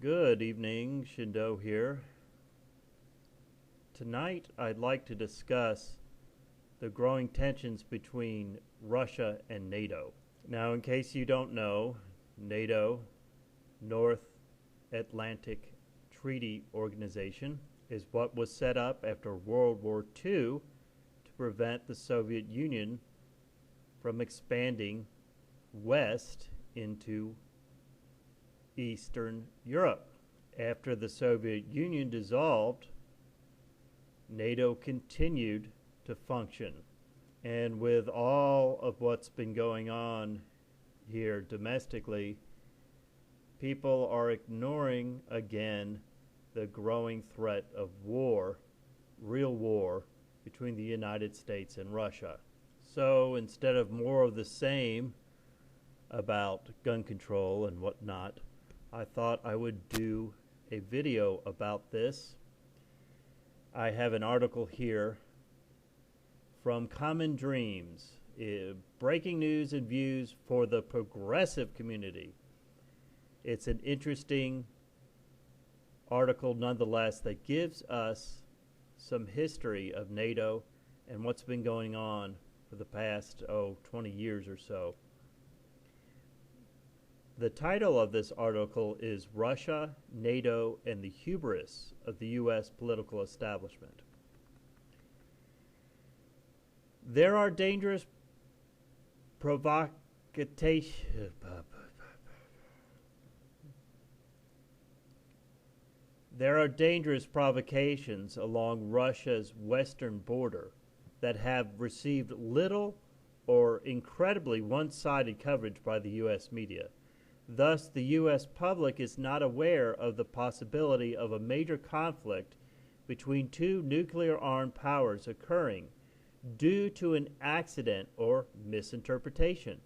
Good evening, Shindo here. Tonight I'd like to discuss the growing tensions between Russia and NATO. Now, in case you don't know, NATO, North Atlantic Treaty Organization, is what was set up after World War II to prevent the Soviet Union from expanding west into Eastern Europe. After the Soviet Union dissolved, NATO continued to function. And with all of what's been going on here domestically, people are ignoring again the growing threat of war, real war, between the United States and Russia. So instead of more of the same about gun control and whatnot, I thought I would do a video about this. I have an article here from Common Dreams, breaking news and views for the progressive community. It's an interesting article nonetheless that gives us some history of NATO and what's been going on for the past 20 years or so. The title of this article is Russia, NATO, and the Hubris of the U.S. Political Establishment. There are dangerous provocations. There are dangerous provocations along Russia's western border that have received little or incredibly one-sided coverage by the U.S. media. Thus, the U.S. public is not aware of the possibility of a major conflict between two nuclear-armed powers occurring due to an accident or misinterpretation.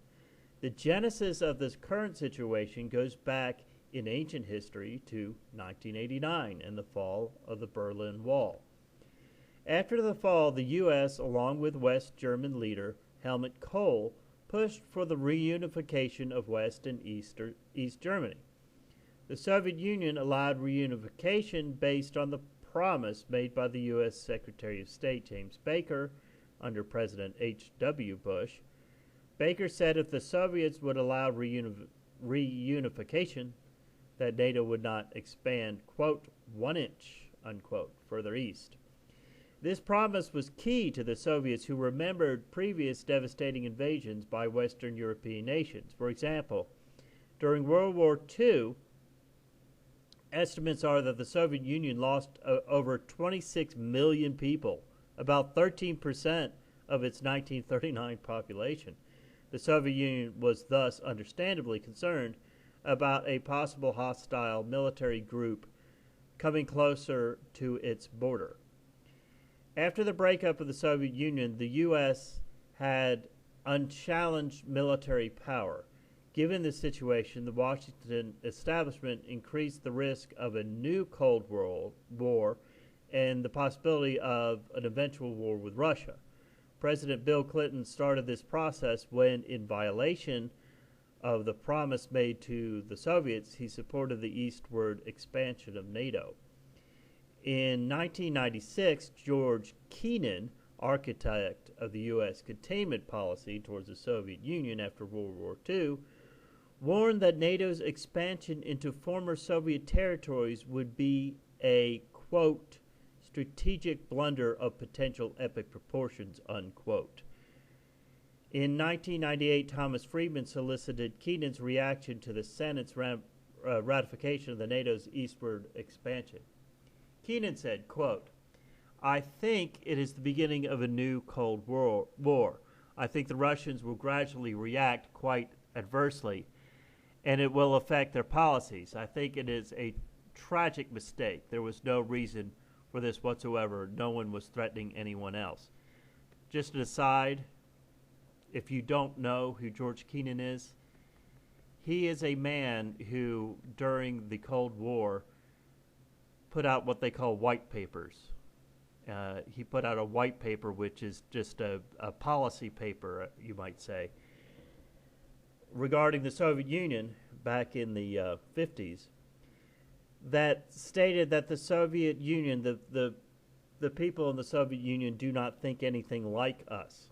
The genesis of this current situation goes back in ancient history to 1989 and the fall of the Berlin Wall. After the fall, the U.S., along with West German leader Helmut Kohl, pushed for the reunification of West and East Germany. The Soviet Union allowed reunification based on the promise made by the U.S. Secretary of State James Baker under President H.W. Bush. Baker said if the Soviets would allow reunification, that NATO would not expand, quote, 1 inch, unquote, further east. This promise was key to the Soviets, who remembered previous devastating invasions by Western European nations. For example, during World War II, estimates are that the Soviet Union lost over 26 million people, about 13% of its 1939 population. The Soviet Union was thus understandably concerned about a possible hostile military group coming closer to its border. After the breakup of the Soviet Union, the U.S. had unchallenged military power. Given this situation, the Washington establishment increased the risk of a new Cold War and the possibility of an eventual war with Russia. President Bill Clinton started this process when, in violation of the promise made to the Soviets, he supported the eastward expansion of NATO. In 1996, George Kennan, architect of the U.S. containment policy towards the Soviet Union after World War II, warned that NATO's expansion into former Soviet territories would be a, quote, strategic blunder of potential epic proportions, unquote. In 1998, Thomas Friedman solicited Kennan's reaction to the Senate's ratification of the NATO's eastward expansion. Kennan said, quote, I think it is the beginning of a new Cold War. I think the Russians will gradually react quite adversely, and it will affect their policies. I think it is a tragic mistake. There was no reason for this whatsoever. No one was threatening anyone else. Just an aside, if you don't know who George Kennan is, he is a man who, during the Cold War, put out what they call white papers. He put out a white paper, which is just a policy paper, you might say, regarding the Soviet Union back in the 50s. that stated that the Soviet Union, the people in the Soviet Union do not think anything like us.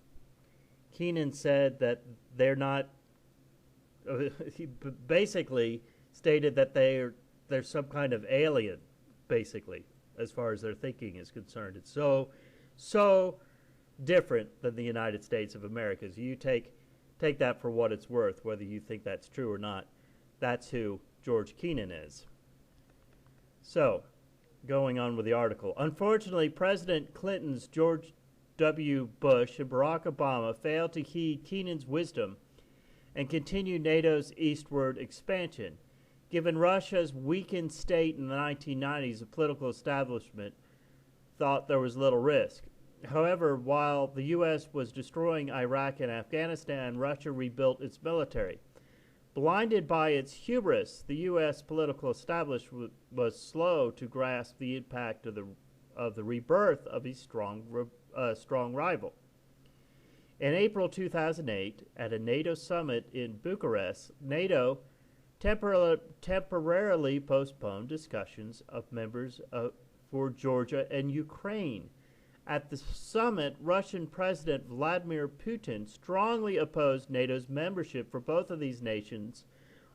Keenan said that they're not, he basically stated that they're some kind of alien, basically, as far as their thinking is concerned. It's so different than the United States of America. So you take that for what it's worth, whether you think that's true or not. That's who George Keenan is. So, going on with the article. Unfortunately, President Clinton's George W. Bush and Barack Obama failed to heed Keenan's wisdom and continue NATO's eastward expansion. Given Russia's weakened state in the 1990s, the political establishment thought there was little risk. However, while the U.S. was destroying Iraq and Afghanistan, Russia rebuilt its military. Blinded by its hubris, the U.S. political establishment was slow to grasp the impact of the rebirth of a strong rival. In April 2008, at a NATO summit in Bucharest, NATO temporarily postponed discussions of members for Georgia and Ukraine. At the summit, Russian President Vladimir Putin strongly opposed NATO's membership for both of these nations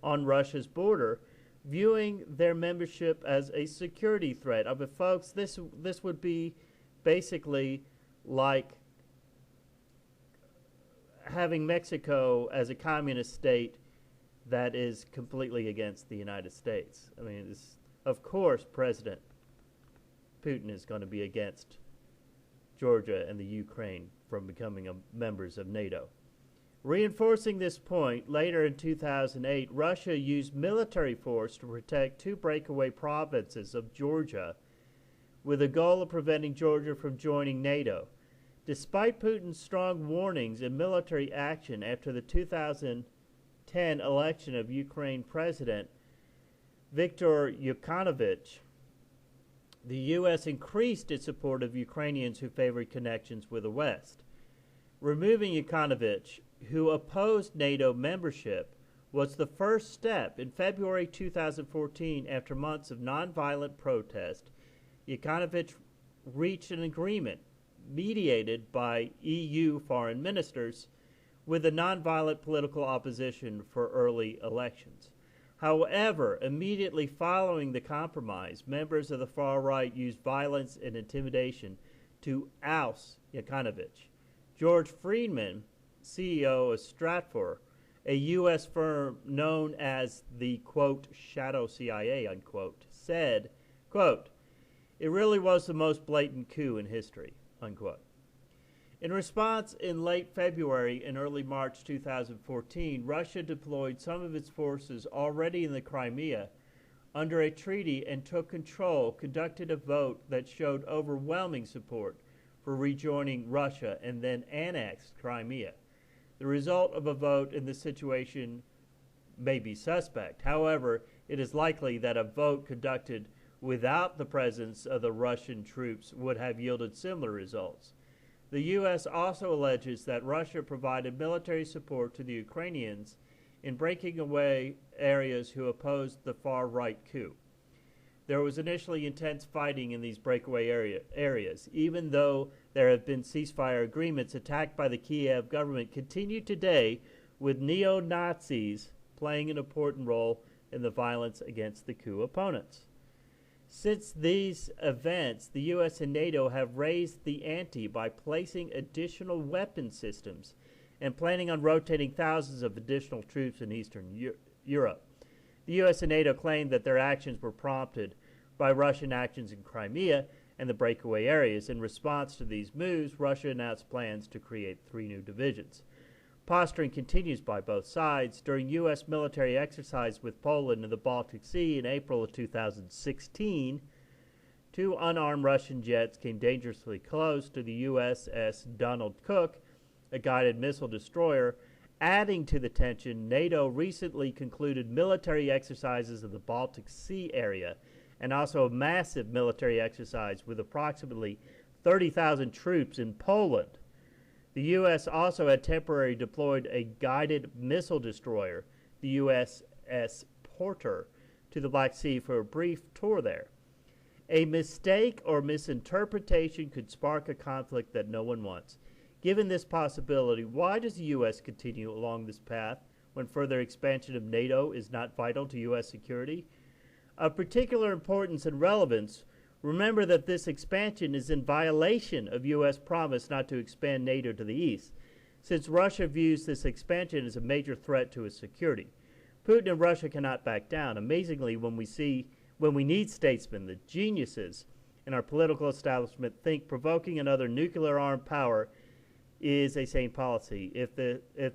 on Russia's border, viewing their membership as a security threat. But folks, this would be basically like having Mexico as a communist state that is completely against the United States. I mean, of course, President Putin is going to be against Georgia and the Ukraine from becoming members of NATO. Reinforcing this point, later in 2008, Russia used military force to protect two breakaway provinces of Georgia with the goal of preventing Georgia from joining NATO. Despite Putin's strong warnings and military action after the 2010 election of Ukraine President Viktor Yanukovych, the U.S. increased its support of Ukrainians who favored connections with the West. Removing Yanukovych, who opposed NATO membership, was the first step. In February 2014, after months of nonviolent protest, Yanukovych reached an agreement mediated by EU foreign ministers with a nonviolent political opposition for early elections. However, immediately following the compromise, members of the far right used violence and intimidation to oust Yanukovych. George Friedman, CEO of Stratfor, a U.S. firm known as the, quote, shadow CIA, unquote, said, quote, "It really was the most blatant coup in history," unquote. In response, in late February and early March 2014, Russia deployed some of its forces already in the Crimea under a treaty and took control, conducted a vote that showed overwhelming support for rejoining Russia, and then annexed Crimea. The result of a vote in this situation may be suspect. However, it is likely that a vote conducted without the presence of the Russian troops would have yielded similar results. The U.S. also alleges that Russia provided military support to the Ukrainians in breaking away areas who opposed the far-right coup. There was initially intense fighting in these breakaway areas. Even though there have been ceasefire agreements, attacked by the Kiev government continue today, with neo-Nazis playing an important role in the violence against the coup opponents. Since these events, the U.S. and NATO have raised the ante by placing additional weapon systems and planning on rotating thousands of additional troops in Eastern Europe. The U.S. and NATO claimed that their actions were prompted by Russian actions in Crimea and the breakaway areas. In response to these moves, Russia announced plans to create 3 new divisions. Posturing continues by both sides. During U.S. military exercise with Poland in the Baltic Sea in April of 2016, 2 unarmed Russian jets came dangerously close to the USS Donald Cook, a guided missile destroyer. Adding to the tension, NATO recently concluded military exercises in the Baltic Sea area and also a massive military exercise with approximately 30,000 troops in Poland. The U.S. also had temporarily deployed a guided missile destroyer, the USS Porter, to the Black Sea for a brief tour there. A mistake or misinterpretation could spark a conflict that no one wants. Given this possibility, why does the U.S. continue along this path when further expansion of NATO is not vital to U.S. security? Of particular importance and relevance, remember that this expansion is in violation of U.S. promise not to expand NATO to the east, since Russia views this expansion as a major threat to its security. Putin and Russia cannot back down. Amazingly, when we need statesmen, the geniuses in our political establishment think provoking another nuclear-armed power is a sane policy. If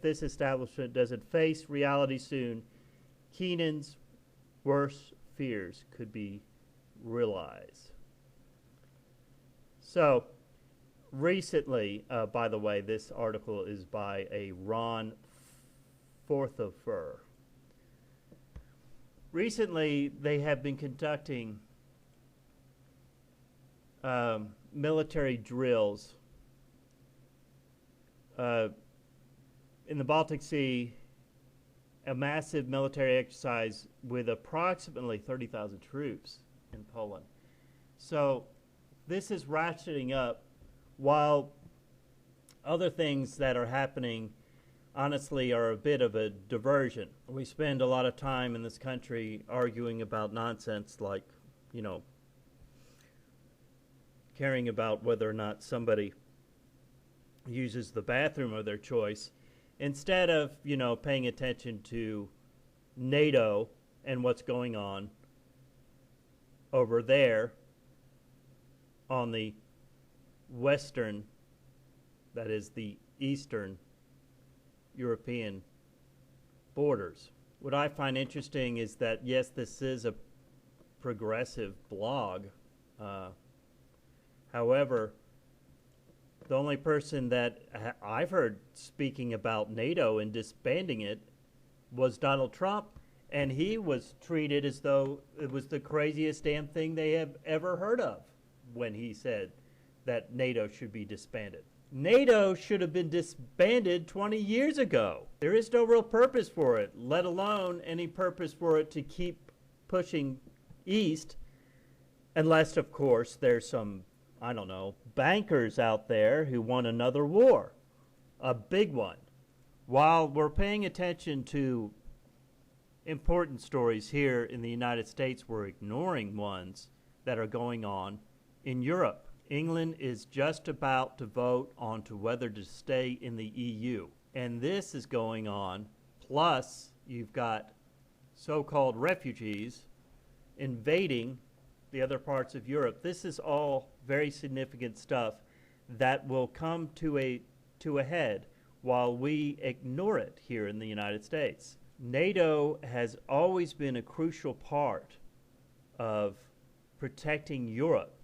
this establishment doesn't face reality soon, Keenan's worst fears could be realized. So, recently, by the way, this article is by a Ron Forthofer. Recently, they have been conducting military drills in the Baltic Sea, a massive military exercise with approximately 30,000 troops in Poland. So this is ratcheting up while other things that are happening honestly are a bit of a diversion. We spend a lot of time in this country arguing about nonsense like, caring about whether or not somebody uses the bathroom of their choice, instead of, paying attention to NATO and what's going on over there on the western, that is the eastern European borders. What I find interesting is that, yes, this is a progressive blog. However, the only person that I've heard speaking about NATO and disbanding it was Donald Trump, and he was treated as though it was the craziest damn thing they have ever heard of when he said that NATO should be disbanded. NATO should have been disbanded 20 years ago. There is no real purpose for it, let alone any purpose for it to keep pushing east, unless, of course, there's some, bankers out there who want another war, a big one. While we're paying attention to important stories here in the United States, we're ignoring ones that are going on in Europe. England is just about to vote on to whether to stay in the EU. And this is going on, plus you've got so-called refugees invading the other parts of Europe. This is all very significant stuff that will come to a head while we ignore it here in the United States. NATO has always been a crucial part of protecting Europe.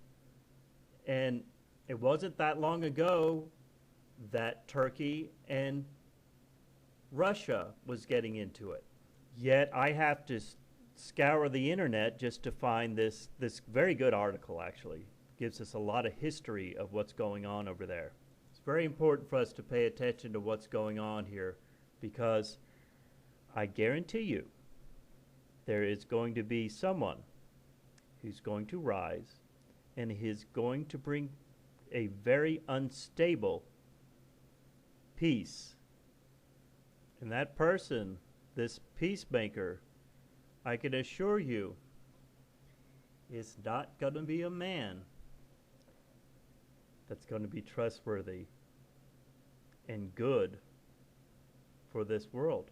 And it wasn't that long ago that Turkey and Russia was getting into it. Yet I have to scour the internet just to find this very good article, actually. Gives us a lot of history of what's going on over there. It's very important for us to pay attention to what's going on here, because I guarantee you there is going to be someone who's going to rise and is going to bring a very unstable peace. And that person, this peacemaker, I can assure you, is not going to be a man that's going to be trustworthy and good for this world.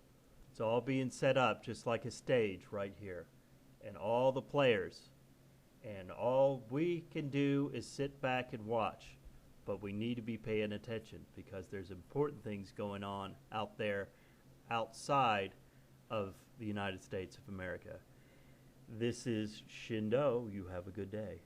It's all being set up just like a stage right here. And all the players, and all we can do is sit back and watch. But we need to be paying attention, because there's important things going on out there outside of the United States of America. This is Shindo. You have a good day.